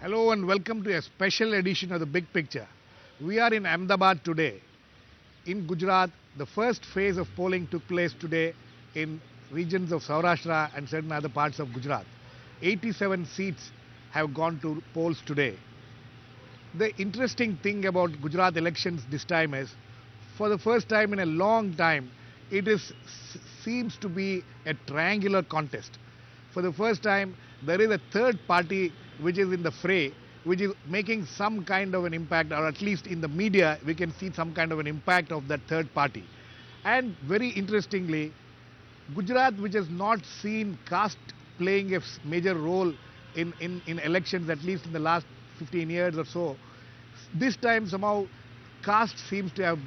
Hello and welcome to a special edition of the Big Picture. We are in Ahmedabad today. In Gujarat, the first phase of polling took place today in regions of Saurashtra and certain other parts of Gujarat. 87 seats have gone to polls today. The interesting thing about Gujarat elections this time is, for the first time in a long time, seems to be a triangular contest. For the first time, there is a third party which is in the fray, which is making some kind of an impact, or at least in the media, we can see some kind of an impact of that third party. And very interestingly, Gujarat, which has not seen caste playing a major role in elections, at least in the last 15 years or so, this time somehow caste seems to have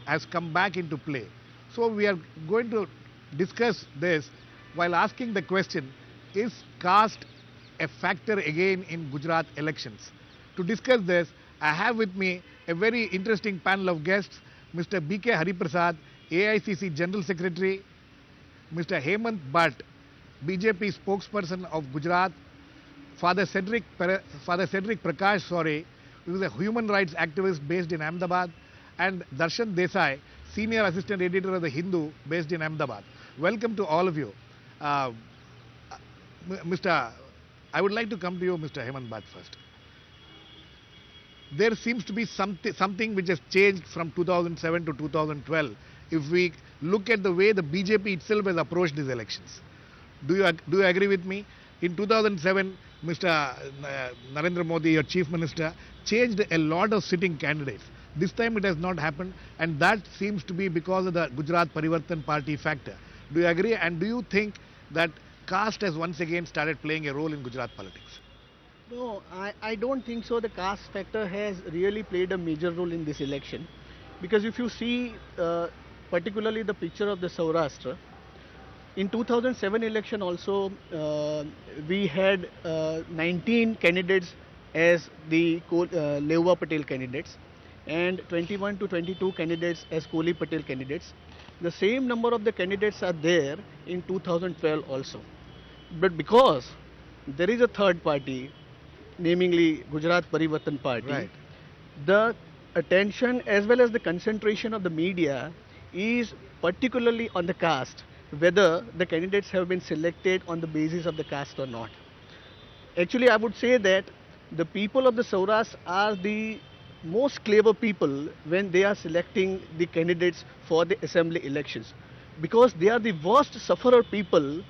has come back into play. So we are going to discuss this while asking the question, is caste a factor again in Gujarat elections? To discuss this, I have with me a very interesting panel of guests, Mr. B.K.Hariprasad, AICC General Secretary, Mr. Hemant Bhatt, BJP spokesperson of Gujarat, Fr.Cedric Prakash, who is a human rights activist based in Ahmedabad, and Darshan Desai, Senior Assistant Editor of The Hindu based in Ahmedabad. Welcome to all of you. I would like to come to you, Mr. Hemant Bhatt, first. There seems to be something which has changed from 2007 to 2012 if we look at the way the BJP itself has approached these elections. Do you agree with me? In 2007, Mr. Narendra Modi, your Chief Minister, changed a lot of sitting candidates. This time it has not happened, and that seems to be because of the Gujarat Parivartan Party factor. Do you agree? And do you think that caste has once again started playing a role in Gujarat politics? No, I don't think so. The caste factor has really played a major role in this election. Because if you see particularly the picture of the Saurashtra, in 2007 election also we had 19 candidates as the Leuva Patel candidates and 21 to 22 candidates as Koli Patel candidates. The same number of the candidates are there in 2012 also. But because there is a third party, namely Gujarat Parivartan Party, Right. the attention as well as the concentration of the media is particularly on the caste, whether the candidates have been selected on the basis of the caste or not. Actually, I would say that the people of the Saurashtra are the most clever people when they are selecting the candidates for the assembly elections, because they are the worst sufferer people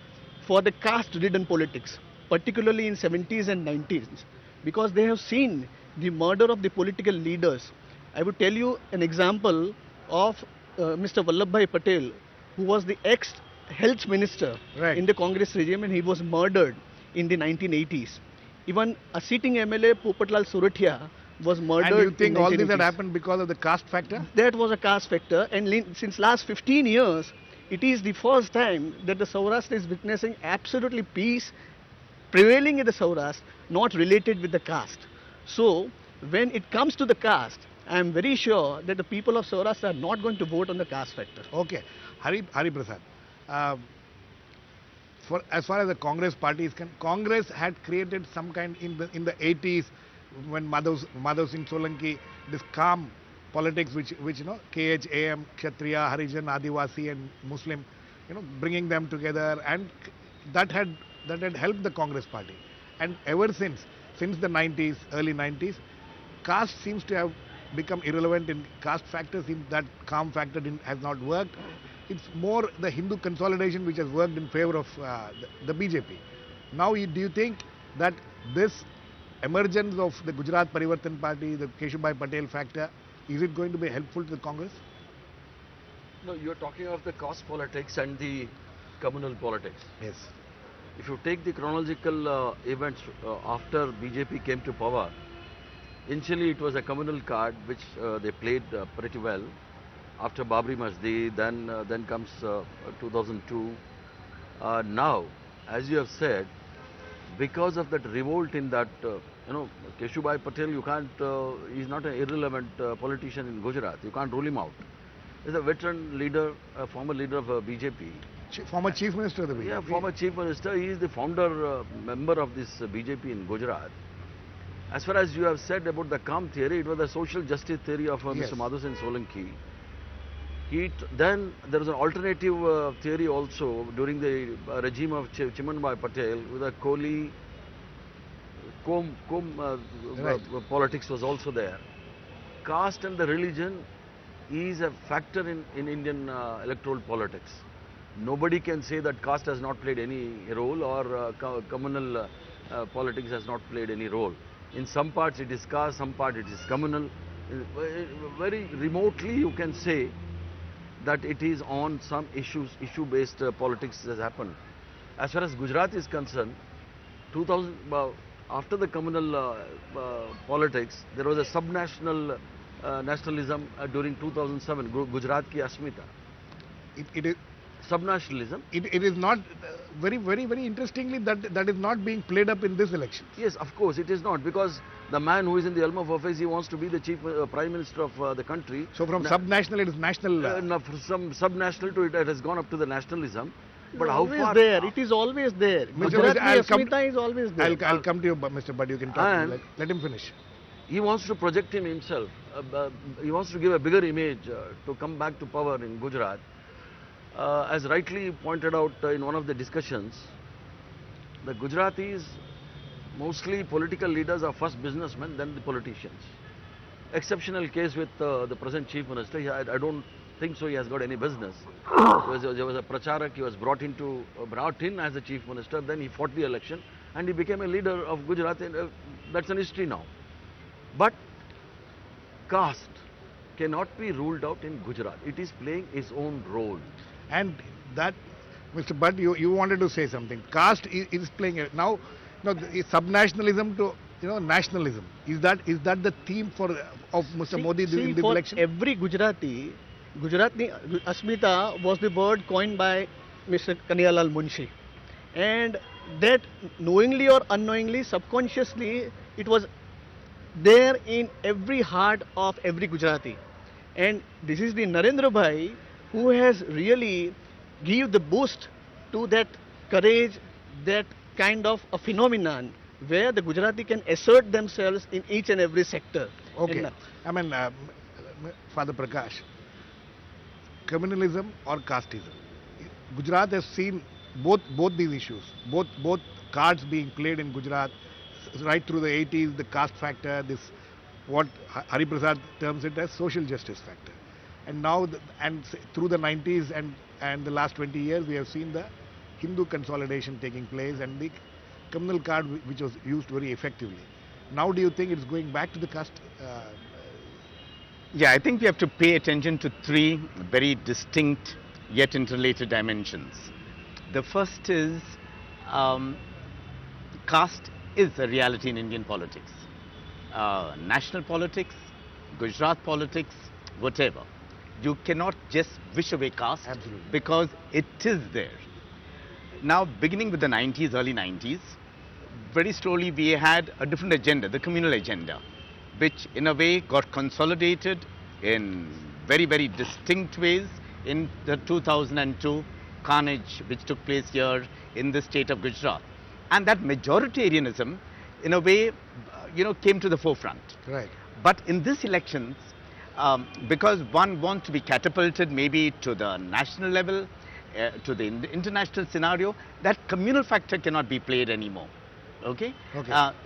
for the caste-ridden politics, particularly in 70s and 90s, because they have seen the murder of the political leaders. I would tell you an example of Mr. Vallabhbhai Patel, who was the ex-health minister Right. in the Congress regime, and he was murdered in the 1980s. Even a sitting MLA, Popatlal Suratia, was murdered. And you think in all this had 1980s. happened because of the caste factor? That was a caste factor, and since last 15 years, it is the first time that the Saurashtra is witnessing absolutely peace prevailing in the Saurashtra, not related with the caste. So, when it comes to the caste, I am very sure that the people of Saurashtra are not going to vote on the caste factor. Okay. Hari Prasad. As far as the Congress party is concerned, Congress had created some kind in the 80s when Madhav Singh Solanki, this calm politics which KHAM, Kshatriya, Harijan, Adivasi and Muslim, bringing them together, and that had helped the Congress party. And ever since the 90s, early 90s, caste seems to have become irrelevant. In caste factors, in that calm factor has not worked. It's more the Hindu consolidation which has worked in favor of the BJP. Now, do you think that this emergence of the Gujarat Parivartan Party, the Keshubhai Patel factor, is it going to be helpful to the Congress? No, you're talking of the caste politics and the communal politics. Yes. if you take the chronological events after BJP came to power, initially it was a communal card which they played pretty well. After Babri Masjid, then comes 2002. Now, as you have said, because of that revolt in that, Keshubai Patel, you can't, he's not an irrelevant politician in Gujarat. You can't rule him out. He's a veteran leader, a former leader of BJP. Former Chief Minister of the BJP. Yeah, former Chief Minister. He is the founder member of this BJP in Gujarat. As far as you have said about the calm theory, it was the social justice theory of Yes. Mr. Madhusen Solanki. Then there was an alternative theory also during the regime of Chimanbhai Patel with a Kohli Right. politics was also there. Caste and the religion is a factor in Indian electoral politics. Nobody can say that caste has not played any role or communal politics has not played any role. In some parts it is caste, some part it is communal. Very remotely you can say that it is on some issue-based politics has happened. As far as Gujarat is concerned, 2000, after the communal politics, there was a subnational nationalism during 2007, Gujarat ki Asmita. It is. Subnationalism. It is not very interestingly that is not being played up in this election. Yes, of course, it is not, because the man who is in the helm of office, he wants to be the chief prime minister of the country. So from subnational it is national. From subnational to it has gone up to the nationalism. But how always far? there. It is always there. Mr. Gujarati I'll come- Asmita is always there. I'll come to you, Mr. Bhatt. You can talk. And- Let him finish. He wants to project himself. He wants to give a bigger image to come back to power in Gujarat. As rightly pointed out in one of the discussions, the Gujaratis, mostly political leaders, are first businessmen, then the politicians. Exceptional case with the present Chief Minister. I don't think so he has got any business. There was a pracharak, he was brought in as the Chief Minister, then he fought the election and he became a leader of Gujarat. And, that's an history now. But caste cannot be ruled out in Gujarat. It is playing its own role. And that, Mr. Bhatt, you wanted to say something. Caste is playing it now. No, subnationalism to nationalism. Is that the theme of Mr. Modi in the for election? every Gujarati Asmita was the word coined by Mr. Kanhaiялal Munshi, and that knowingly or unknowingly, subconsciously, it was there in every heart of every Gujarati. And this is the Narendra Bhai who has really give the boost to that courage, that kind of a phenomenon where the Gujarati can assert themselves in each and every sector. Okay. And, I mean, Father Prakash, communalism or casteism. Gujarat has seen both these issues, both cards being played in Gujarat right through the 80s, the caste factor, this what Hariprasad terms it as social justice factor. And now, through the 90s and the last 20 years, we have seen the Hindu consolidation taking place and the communal card which was used very effectively. Now, do you think it's going back to the caste? Yeah, I think we have to pay attention to three very distinct yet interrelated dimensions. The first is caste is a reality in Indian politics. National politics, Gujarat politics, whatever. You cannot just wish away caste. Absolutely. Because it is there. Now, beginning with the 90s, early 90s, very slowly we had a different agenda, the communal agenda, which in a way got consolidated in very distinct ways in the 2002 carnage which took place here in the state of Gujarat. And that majoritarianism, in a way, came to the forefront. Right. But in these elections, because one wants to be catapulted maybe to the national level, to the international scenario, that communal factor cannot be played anymore. Okay?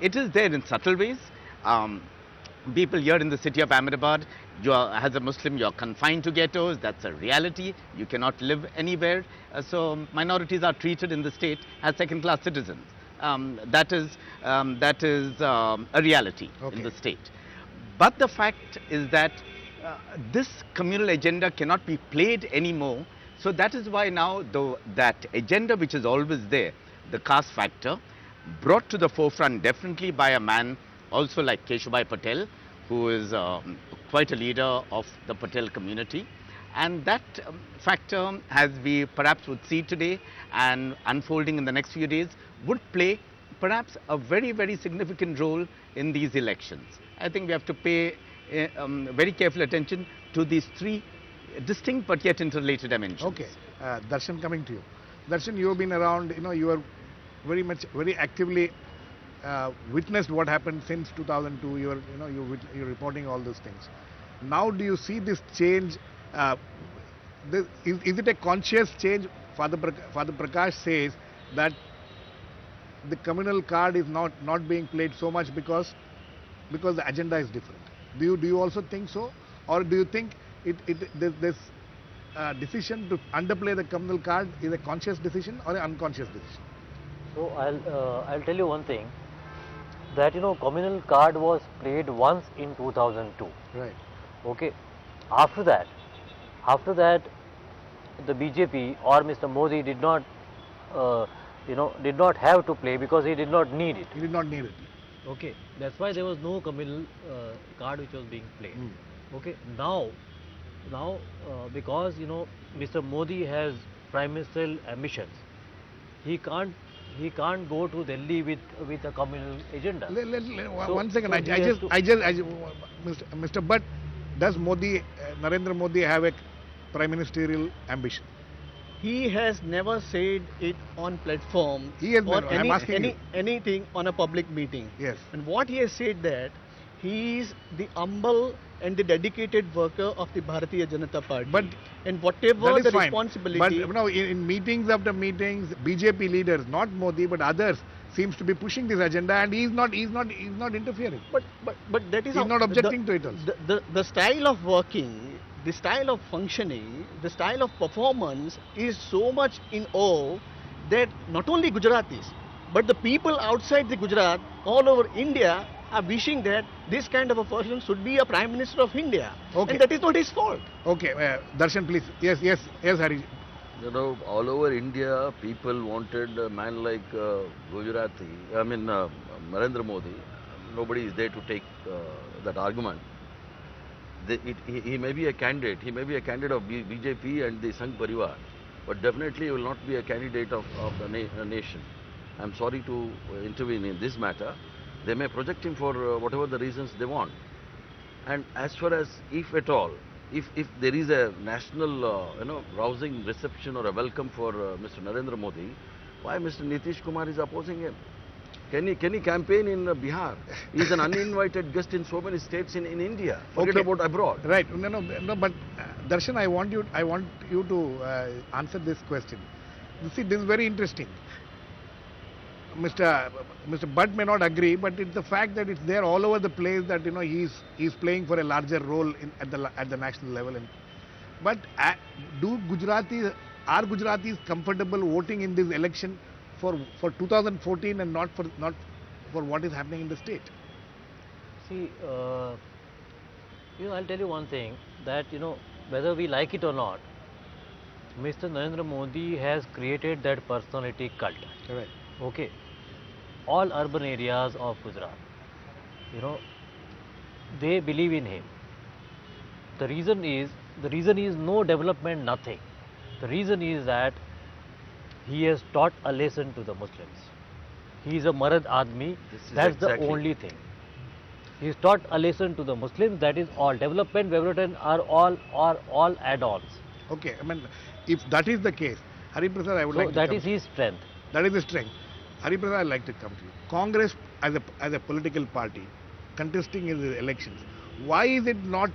It is there in subtle ways. People here in the city of Ahmedabad, as a Muslim, you are confined to ghettos. That's a reality. You cannot live anywhere. So minorities are treated in the state as second-class citizens. That is a reality in the state. But the fact is that this communal agenda cannot be played anymore. So that is why now that agenda which is always there, the caste factor, brought to the forefront definitely by a man also like Keshubai Patel, who is quite a leader of the Patel community. And that factor, as we perhaps would see today and unfolding in the next few days, would play perhaps a very, very significant role in these elections. I think we have to pay very careful attention to these three distinct but yet interrelated dimensions. Okay, Darshan, coming to you. Darshan, you have been around, you are very actively witnessed what happened since 2002. You're reporting all those things. Now, do you see this change? Is it a conscious change? Father Prakash says that the communal card is not being played so much because the agenda is different. Do you also think so, or do you think this decision to underplay the communal card is a conscious decision or an unconscious decision? So I'll tell you one thing, that communal card was played once in 2002. Right. Okay. After that, the BJP or Mr. Modi did not have to play because he did not need it. He did not need it. Okay. That's why there was no communal card which was being played. Okay. Now because Mr. Modi has prime ministerial ambitions, he can't go to Delhi with a communal agenda. One second, Mr. Bhatt, does Narendra Modi have a prime ministerial ambition? He has never said it on platform He has or never. I'm asking you. anything on a public meeting. Yes. And what he has said, that he is the humble and the dedicated worker of the Bharatiya Janata Party. But and whatever that is the fine. responsibility. But in meetings after meetings, BJP leaders, not Modi but others, seems to be pushing this agenda, and he's not interfering. But that is He's not objecting to it also. The style of working, the style of functioning, the style of performance is so much in awe that not only Gujaratis, but the people outside the Gujarat, all over India, are wishing that this kind of a person should be a Prime Minister of India. Okay. And that is not his fault. Okay, Darshan, please. Yes, Hari. All over India, people wanted a man like Narendra Modi. Nobody is there to take that argument. He may be a candidate. He may be a candidate of BJP and the Sangh Parivar, but definitely he will not be a candidate of the nation. I'm sorry to intervene in this matter. They may project him for whatever the reasons they want. And as far as, if at all, if there is a national rousing reception or a welcome for Mr. Narendra Modi, why Mr. Nitish Kumar is opposing him? Can he campaign in Bihar? He is an uninvited guest in so many states in India. Forget about abroad. Right. No. But Darshan, I want you to answer this question. You see, this is very interesting. Mr. Bhatt may not agree, but it's the fact that it's there all over the place that he's playing for a larger role at the national level. But are Gujaratis comfortable voting in this election for 2014 and not for what is happening in the state? See, I'll tell you one thing, that whether we like it or not, Mr. Narendra Modi has created that personality cult. Right. Okay. All urban areas of Gujarat, they believe in him. The reason is no development, nothing. The reason is that he has taught a lesson to the Muslims. He is a Marad Admi. That's exactly the only thing. He's taught a lesson to the Muslims. That is all. Development are all add-ons. Okay. If that is the case, Hariprasad, I would like to that is his strength. That is his strength. Hariprasad, I'd like to come to you. Congress as a political party contesting in the elections, why is it not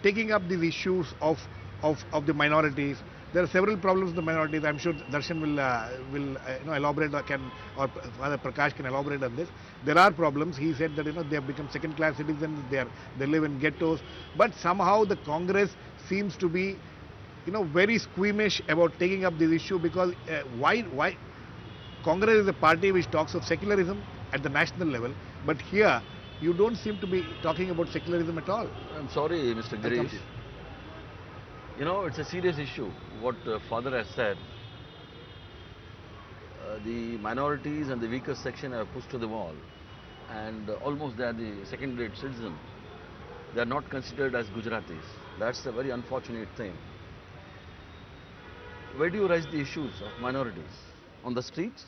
taking up these issues of the minorities? There are several problems with the minorities. I'm sure Darshan will elaborate or Father Prakash can elaborate on this. There are problems. He said that they have become second-class citizens. They live in ghettos. But somehow the Congress seems to be very squeamish about taking up this issue, because why? Congress is a party which talks of secularism at the national level, but here you don't seem to be talking about secularism at all. I'm sorry, Mr. Girish. It's a serious issue, what Father has said. the minorities and the weakest section are pushed to the wall, and almost they are the second-rate citizen. They are not considered as Gujaratis. That's a very unfortunate thing. Where do you raise the issues of minorities? On the streets?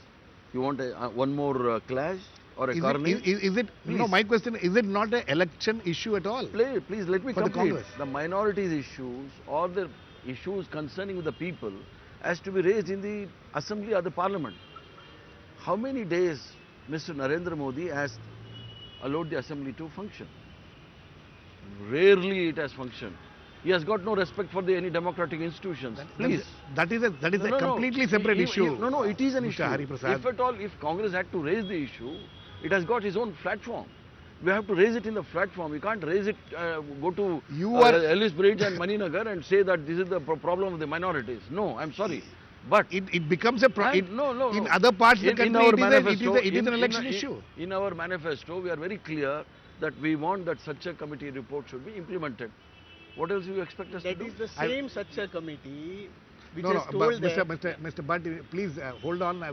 You want one more clash or a carnage? Is it no, Please. my question, is it not an election issue at all? Please let me For the complete. Congress. The minorities issues or the issues concerning the people has to be raised in the assembly or the parliament. How many days Mr. Narendra Modi has allowed the assembly to function? Rarely it has functioned. He has got no respect for any democratic institutions. Please. That is a No, no. completely separate issue. No, it is an Mr. issue. Hariprasad. If at all, if Congress had to raise the issue, it has got its own platform. We have to raise it in the platform. We can't raise it, go to You are- Ellis Bridge and Maninagar and say that this is the problem of the minorities. No, I'm sorry. But It becomes a no. in other parts of the In country our it manifesto, is an election issue. In our manifesto, we are very clear that we want that such a committee report should be implemented. What else do you expect us to That do? is the same such a committee which No, has no, but told that Mr. Bhatt, please hold on.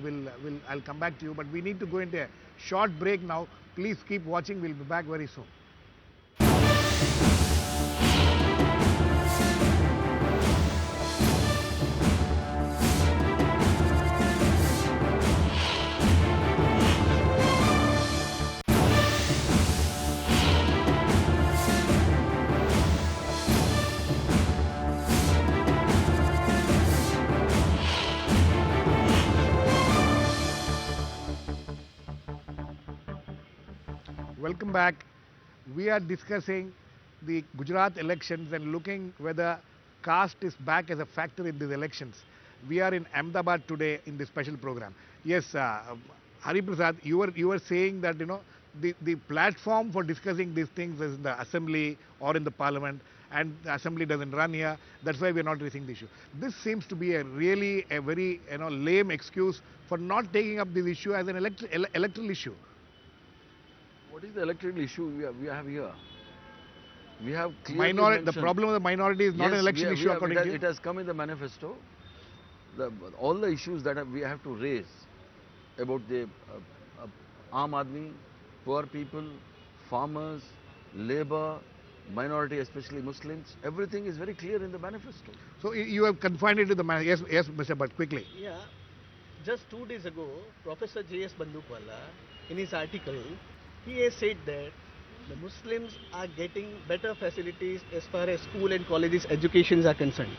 I'll come back to you. But we need to go into a short break now. Please keep watching. We'll be back very soon. Welcome back. We are discussing the Gujarat elections and looking whether caste is back as a factor in these elections. We are in Ahmedabad today in this special program. Yes, Hariprasad, you were saying that the platform for discussing these things is in the assembly or in the parliament, and the assembly doesn't run here. That's why we are not raising the issue. This seems to be a very lame excuse for not taking up this issue as an electoral issue. What is the electoral issue we have here? We have clearly mentioned. The problem of the minority is not an Yes, election issue according to you. it has come in the manifesto. All the issues that we have to raise about the Aam Aadmi, poor people, farmers, labor, minority, especially Muslims, everything is very clear in the manifesto. So you have confined it to the yes, Mr. Bhatt, quickly. Yeah, just 2 days ago, Professor J.S. Bandukwala, in his article, he has said that the Muslims are getting better facilities as far as school and colleges educations are concerned.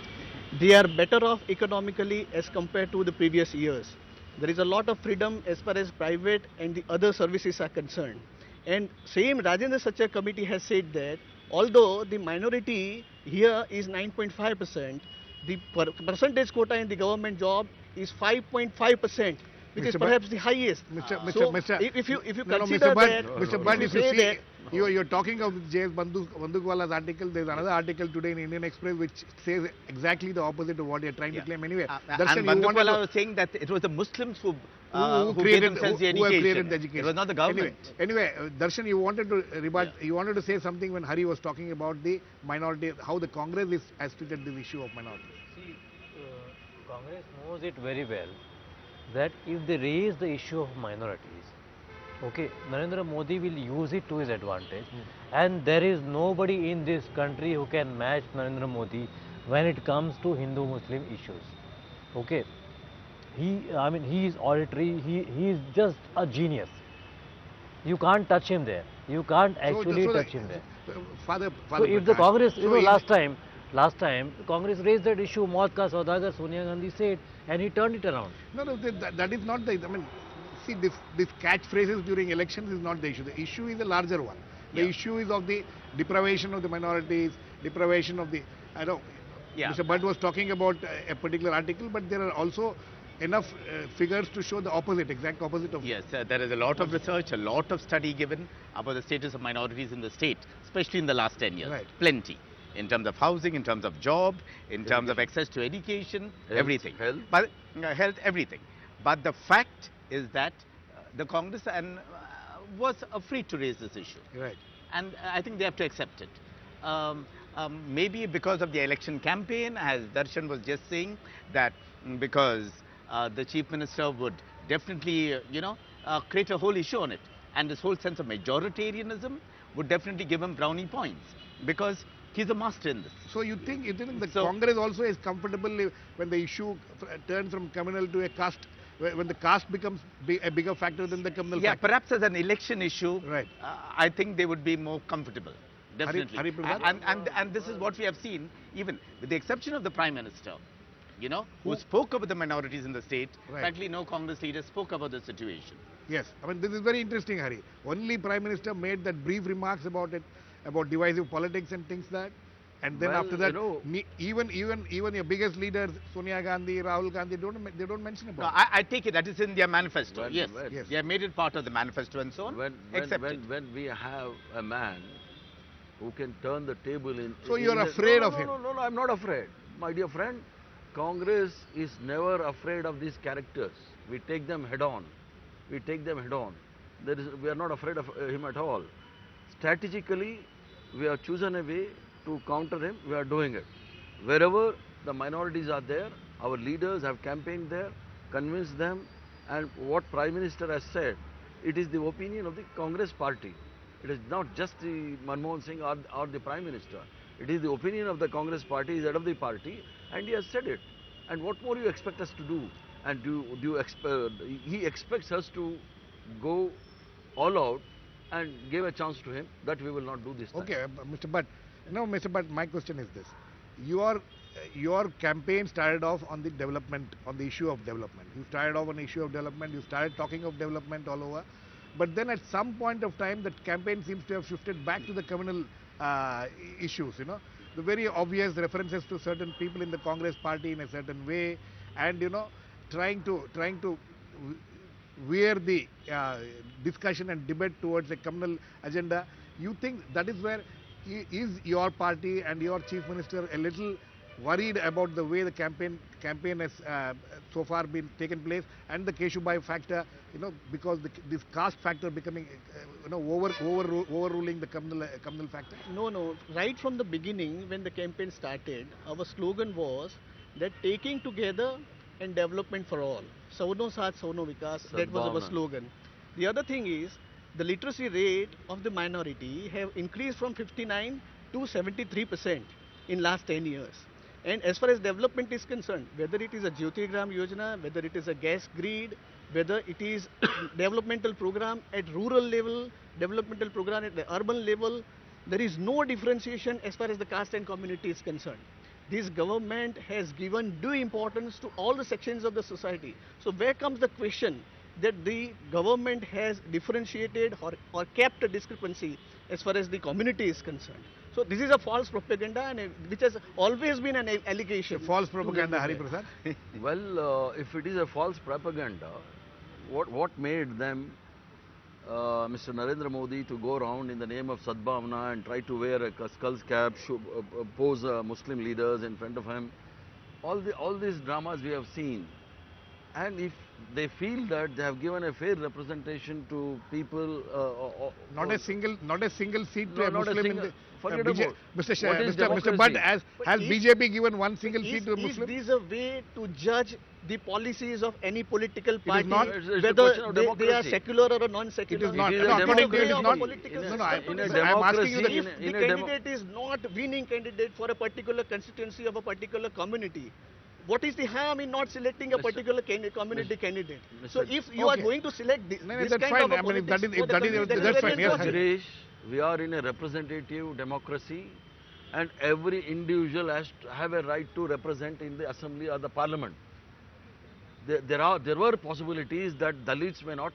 They are better off economically as compared to the previous years. There is a lot of freedom as far as private and the other services are concerned. And same Rajendra Sachar committee has said that although the minority here is 9.5%, the percentage quota in the government job is 5.5%, which is Mr. Bhatt, perhaps the highest. If you consider that, Mr. Bhatt, if you say see, that you're talking of J.S. Bandukwala's article. There's another article today in Indian Express which says exactly the opposite of what you're trying to claim. Anyway, Darshan, and you wanted Bandukwala was saying that it was the Muslims who gave created themselves the who have education. created the education. It was not the government. Anyway, Darshan, you wanted to rebut. You wanted to say something when Hari was talking about the minority, how the Congress has treated this issue of minorities. See, Congress knows it very well that if they raise the issue of minorities, okay, Narendra Modi will use it to his advantage, and there is nobody in this country who can match Narendra Modi when it comes to Hindu-Muslim issues. Okay, he is auditory. He is just a genius. You can't touch him there. You can't actually touch him there. Father So if the Prakash, Congress, so in- last time Congress raised that issue, Maut ka Saudagar, Sonia Gandhi said, and he turned it around. No, that is not the. I mean, see, this catchphrases during elections is not the issue. The issue is a larger one. The issue is of the deprivation of the minorities, deprivation of the. I know. Yeah. Mr. Bhatt was talking about a particular article, but there are also enough figures to show the opposite, exact opposite of. Yes, there is a lot of research, a lot of study given about the status of minorities in the state, especially in the last 10 years. Right. Plenty. In terms of housing, in terms of job, in terms of access to education, everything. Health, everything. But the fact is that the Congress was afraid to raise this issue. Right. And I think they have to accept it. Maybe because of the election campaign, as Darshan was just saying, that because the Chief Minister would definitely, create a whole issue on it. And this whole sense of majoritarianism would definitely give him brownie points because he's a master in this. So you think the So- Congress also is comfortable when the issue turns from communal to a caste, when the caste becomes a bigger factor than the communal Yeah, factor? perhaps as an election issue, Right. I think they would be more comfortable. Definitely. Hariprasad? And this is what we have seen, even with the exception of the Prime Minister, who Who- spoke about the minorities in the state. Right. Frankly, no Congress leader spoke about the situation. Yes, I mean this is very interesting, Hari. Only Prime Minister made that brief remarks about it, about divisive politics and things that, and then Well, after that, you know- even your biggest leaders, Sonia Gandhi, Rahul Gandhi, they don't mention No, about I take it that is in their manifesto. When- Yes. when- Yes. They have made it part of the manifesto and so on. Accept it. When we have a man who can turn the table in... So in you are the- afraid no, of no, him? No, I'm not afraid. My dear friend, Congress is never afraid of these characters. We take them head on. We take them head on. We are not afraid of him at all. Strategically, we have chosen a way to counter him. We are doing it. Wherever the minorities are there, our leaders have campaigned there, convinced them, and what Prime Minister has said, it is the opinion of the Congress party. It is not just the Manmohan Singh or the Prime Minister. It is the opinion of the Congress party, he's head of the party, and he has said it. And what more you expect us to do? And he expects us to go all out and give a chance to him. That we will not do this time. Okay, Mr. Bhatt. Now, Mr. Bhatt, my question is this: your campaign started off on the development, on the issue of development. You started off on the issue of development. You started talking of development all over. But then, at some point of time, that campaign seems to have shifted back to the communal issues. The very obvious references to certain people in the Congress party in a certain way, and trying to veer the discussion and debate towards a communal agenda. You think that is where is your party and your chief minister a little worried about the way the campaign has so far been taken place, and the Keshubai factor, because this caste factor becoming overruling the communal factor? No. Right from the beginning, when the campaign started, our slogan was that taking together and development for all. Sauno Saath, Sauno Vikas. That was our Sadbhavna. slogan. The other thing is, the literacy rate of the minority have increased from 59 to 73% in last 10 years. And as far as development is concerned, whether it is a Jyotirgram Yojana, whether it is a gas grid, whether it is developmental program at rural level, developmental program at the urban level, there is no differentiation as far as the caste and community is concerned. This government has given due importance to all the sections of the society. So where comes the question that the government has differentiated or kept a discrepancy as far as the community is concerned? So this is a false propaganda, and which has always been an allegation. False propaganda, Hari Prasad. Well, if it is a false propaganda, what made them, Mr. Narendra Modi, to go around in the name of Sadbhavna and try to wear a skull's cap, pose Muslim leaders in front of him? All these dramas we have seen. And if they feel that they have given a fair representation to people, Not a single seat to No, a not a Muslim single- in the forget BJ about- Mr. what is Mr. Bhatt, democracy? has But is- BJP given one single seat to a Is Muslim? this a way to judge the policies of any political is party, not. It's a whether question of they are democracy. secular or non-secular? It is not. It is No, a according to you, it is democracy. not. Political No, I system. in a If I'm asking you democracy, the, in the a demo- candidate is not winning candidate for a particular constituency of a particular community, what is the harm in not selecting a Mr. particular community candidate? So Mr. if you are Okay. going to select No, no, this that's kind fine. of a I mean, if that politics is- for if the that is- community, that's very fine. Yes, unfortunate. Girish, we are in a representative democracy, and every individual has to have a right to represent in the assembly or the parliament. There were possibilities that Dalits may not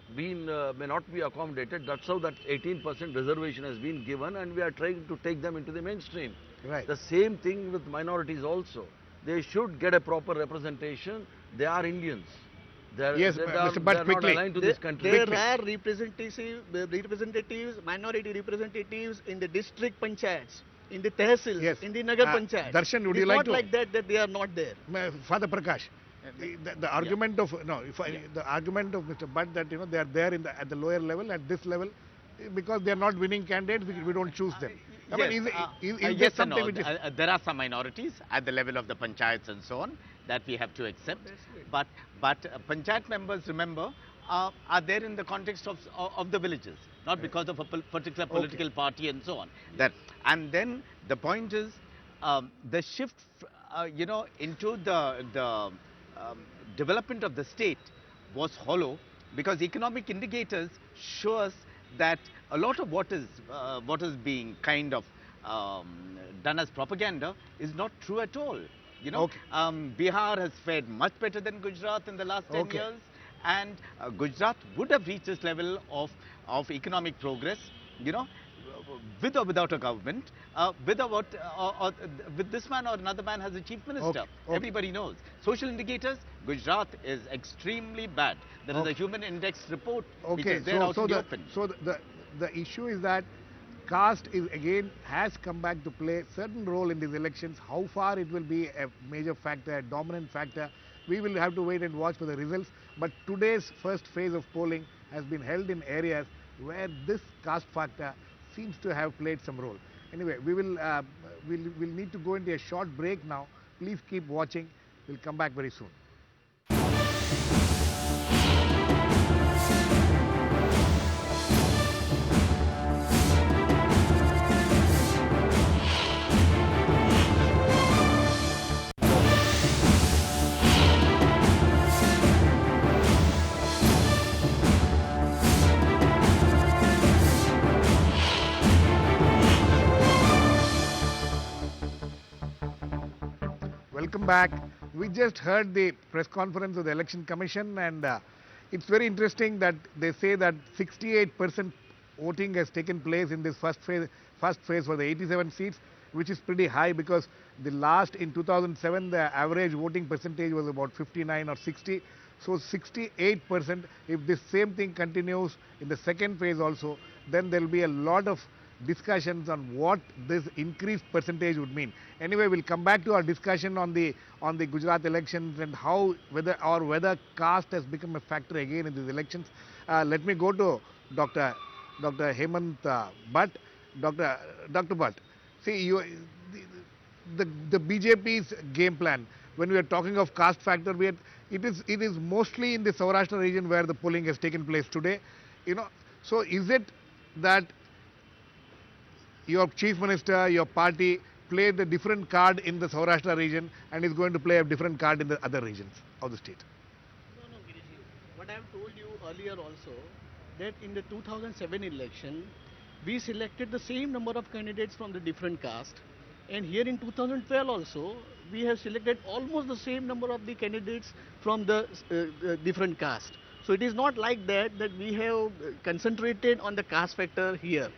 be accommodated. That's how that 18% reservation has been given, and we are trying to take them into the mainstream. Right. The same thing with minorities also. They should get a proper representation. They are Indians. Yes, Mr. Bhatt, they are not quickly. aligned to this country. There are representatives, minority representatives in the district panchayats, in the tehsils, Yes. in the nagar Uh, panchayats. Darshan, would It's you like not to- like that they are not there. Father Prakash, the argument of the argument of Mr. Bhatt that they are there at the lower level, at this level, because they are not winning candidates, we don't choose them. I mean, is Yes this and something no. which is There are some minorities at the level of the panchayats and so on. that we have to accept. Oh, that's great. But Panchayat members, remember, are there in the context of the villages, not because of a particular political party and so on. That, and then the point is the shift, into the development of the state was hollow, because economic indicators show us that a lot of what is being kind of done as propaganda is not true at all. Bihar has fared much better than Gujarat in the last 10 years, and Gujarat would have reached this level of economic progress, with or without a government, with this man or another man as a chief minister. Everybody knows. Social indicators, Gujarat is extremely bad. There is a human index report which is there out in the open. So the issue is that caste is again has come back to play certain role in these elections. How far it will be a major factor, a dominant factor, we will have to wait and watch for the results. But today's first phase of polling has been held in areas where this caste factor seems to have played some role. Anyway, we'll need to go into a short break now. Please keep watching. We'll come back very soon. Welcome back. We just heard the press conference of the Election Commission, and it's very interesting that they say that 68% voting has taken place in this first phase for the 87 seats, which is pretty high, because the last in 2007 the average voting percentage was about 59 or 60. So 68%, if this same thing continues in the second phase also, then there will be a lot of discussions on what this increased percentage would mean. Anyway, we'll come back to our discussion on the Gujarat elections and how whether caste has become a factor again in these elections. Let me go to Dr. Hemant Bhatt. Dr. Bhatt, see, the BJP's game plan, when we are talking of caste factor, it is mostly in the Saurashtra region where the polling has taken place today. So is it that your chief minister, your party played a different card in the Saurashtra region and is going to play a different card in the other regions of the state? No, Girish. What I have told you earlier also, that in the 2007 election, we selected the same number of candidates from the different caste, and here in 2012 also, we have selected almost the same number of the candidates from the different caste. So it is not like that we have concentrated on the caste factor here.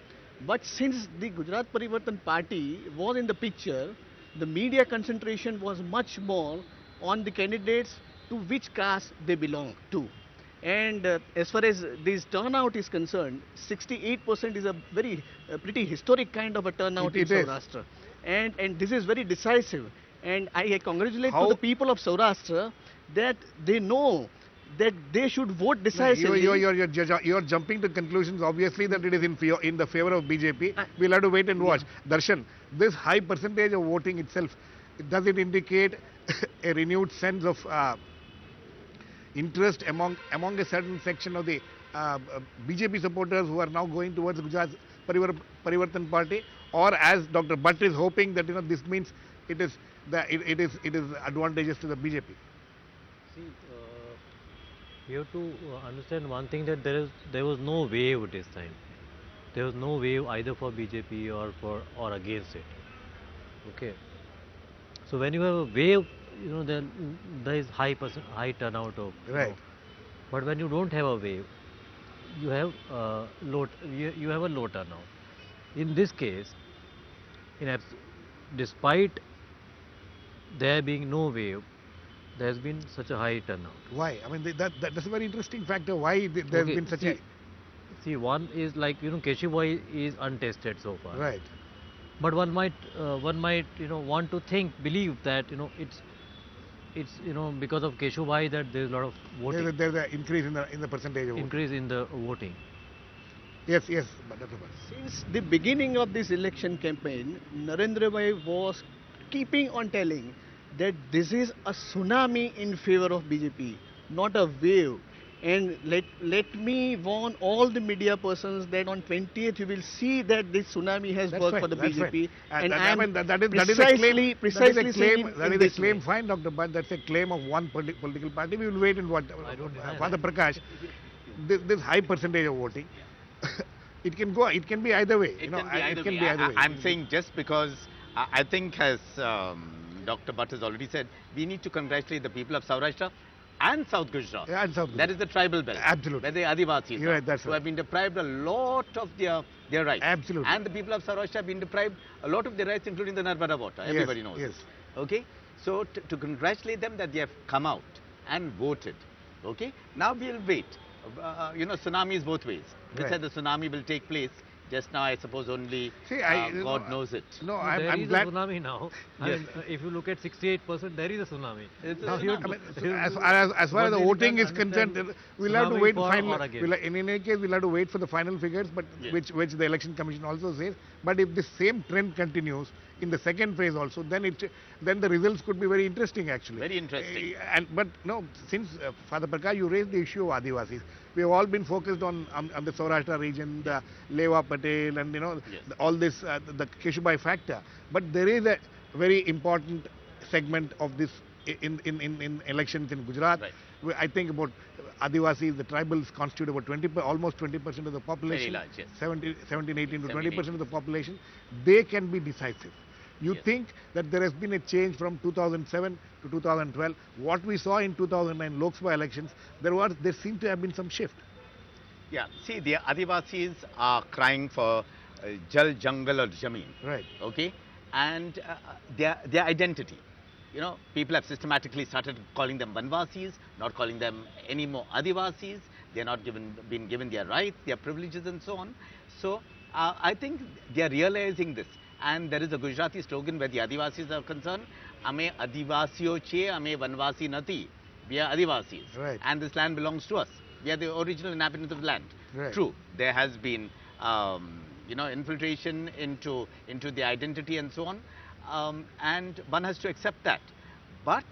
But since the Gujarat Parivartan Party was in the picture, the media concentration was much more on the candidates to which caste they belong to. And as far as this turnout is concerned, 68% is a very pretty historic kind of a turnout in Saurashtra. And this is very decisive. And I congratulate to the people of Saurashtra that they know that they should vote decisively. You're jumping to conclusions, obviously, that it is in the favor of BJP. We'll have to wait and watch. Darshan, this high percentage of voting itself, does it indicate a renewed sense of interest among a certain section of the BJP supporters who are now going towards Gujarat Parivartan Party? Or as Dr. Bhatt is hoping that this means it is advantageous to the BJP? See, you have to understand one thing, that there was no wave this time. There was no wave either for BJP or against it. Okay. So when you have a wave, there is high turnout of. Right. But when you don't have a wave, you have you have a low turnout. In this case, despite there being no wave, there has been such a high turnout. Why? I mean, that's a very interesting factor. Why there has been such a... See, one is like, Keshibai is untested so far. Right. But one might want to believe that, it's because of Keshubai that there is a lot of voting. There's an increase in the percentage of increase in the voting. Yes, Dr. Bhatt. Since the beginning of this election campaign, Narendra Bhai was keeping on telling that this is a tsunami in favor of BJP, not a wave. And let me warn all the media persons that on 20th you will see that this tsunami has That's worked fine, for the that's BJP. fine. And that, I am I mean, that is a claim. precisely That is a saying claim. That in is a this claim. way. Fine, Dr. Bhatt. That's a claim of one political party. We will wait and watch. I don't deny Father that. Prakash, this high percentage of voting, it can go. It can be either way. It you know, can be either it can way. be either way. I'm saying just because I think, as Dr. Bhatt has already said, we need to congratulate the people of Saurashtra and South Gujarat. Yeah, and South That Gujarat. is the tribal belt. Absolutely. Where the Adivasis You're are, right, that's who right. have been deprived a lot of their rights. Absolutely. And the people of Saurashtra have been deprived a lot of their rights, including the Narmada water. Yes, Everybody knows yes. this. Okay? So to congratulate them that they have come out and voted. Okay? Now we'll wait. Tsunami is both ways. They Right. said the tsunami will take place. Just now, I suppose only See, God knows it. No, There I'm is glad. a tsunami now. I Yes. mean, if you look at 68%, there is a tsunami. It's a Now you tsunami. have I mean, to- so as far as the one thing you voting can is concerned, understand, we'll have to tsunami wait for final. or against. In any case, we'll have to wait for the final figures, but Yes. which the election commission also says. But if the same trend continues in the second phase also, then the results could be very interesting actually. Very interesting. But no, since Father Prakash, you raised the issue of Adivasis. We have all been focused on the Saurashtra region, the Leva Patel, and Yes. all this the Keshubai factor. But there is a very important segment of this in elections in Gujarat. Right. I think about Adivasis, the tribals constitute about almost 20% of the population. Very large, yes. 17, 18 to 17, 20% of the population. They can be decisive. You Yes. think that there has been a change from 2007 to 2012. What we saw in 2009 Lok Sabha elections, there seemed to have been some shift. Yeah, see, the Adivasis are crying for Jal, Jungle or Jameen. Right. Okay? And their identity. People have systematically started calling them Vanvasis, not calling them any more Adivasis. They're not been given their rights, their privileges and so on. So, I think they are realizing this. And there is a Gujarati slogan where the Adivasis are concerned, Ame Adivasio che, Ame Vanvasi nati. We are Adivasis. Right. And this land belongs to us. We are the original inhabitants of the land. Right. True, there has been, infiltration into the identity and so on. And one has to accept that. But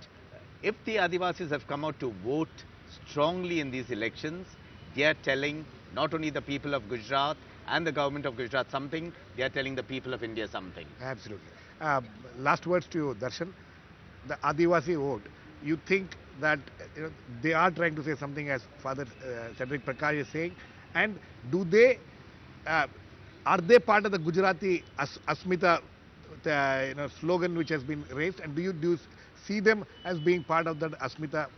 if the Adivasis have come out to vote strongly in these elections, they are telling not only the people of Gujarat and the government of Gujarat something, they are telling the people of India something. Absolutely. Last words to you, Darshan. The Adivasi vote, you think that they are trying to say something as Father Cedric Prakash is saying, and do they, are they part of the Gujarati Asmita slogan which has been raised, and do you see them as being part of that Asmita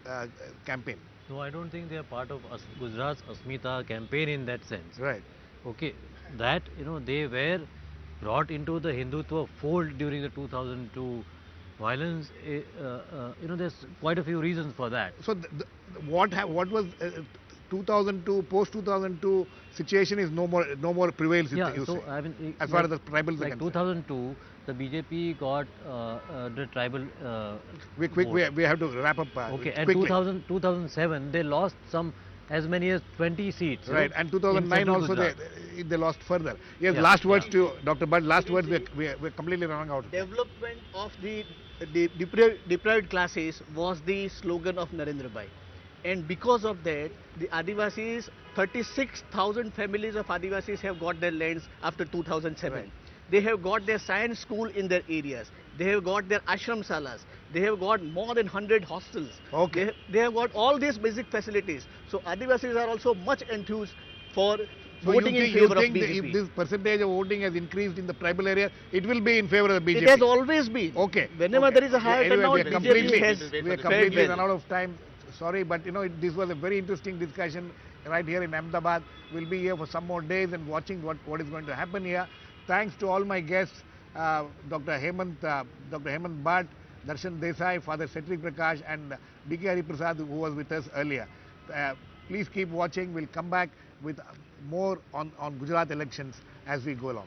campaign? No, I don't think they are part of Gujarat's Asmita campaign in that sense. Right. Okay, that they were brought into the Hindutva fold during the 2002 violence. There's quite a few reasons for that. So what was 2002 post 2002 situation is no more prevails. Yeah, you so say, I mean, as far as the tribals are like concerned. 2002, the BJP got the tribal. We have to wrap up. Okay, and quickly. 2007 they lost as many as 20 seats. Right, and 2009 central also Gujarat. they lost further. Yes, Yeah, last words yeah. to you, Dr. Bhatt. Last words. We're completely running out. Development of the deprived classes was the slogan of Narendra Bhai. And because of that, the Adivasis, 36,000 families of Adivasis have got their lands after 2007. Right. They have got their science school in their areas. They have got their ashram salas. They have got more than 100 hostels. Okay. They have got all these basic facilities. So Adivasis are also much enthused for So voting you in think, favor of if BJP. this percentage of voting has increased in the tribal area, it will be in favor of the BJP? It has always been. Okay. Whenever okay. there is a higher Anyway, turnout, we are BJP has we are fared completely well. run out of time. Sorry, but this was a very interesting discussion right here in Ahmedabad. We'll be here for some more days and watching what is going to happen here. Thanks to all my guests, Dr. Hemant Bhatt, Darshan Desai, Father Cedric Prakash, and B.K. Hariprasad, who was with us earlier. Please keep watching. We'll come back with more on Gujarat elections as we go along.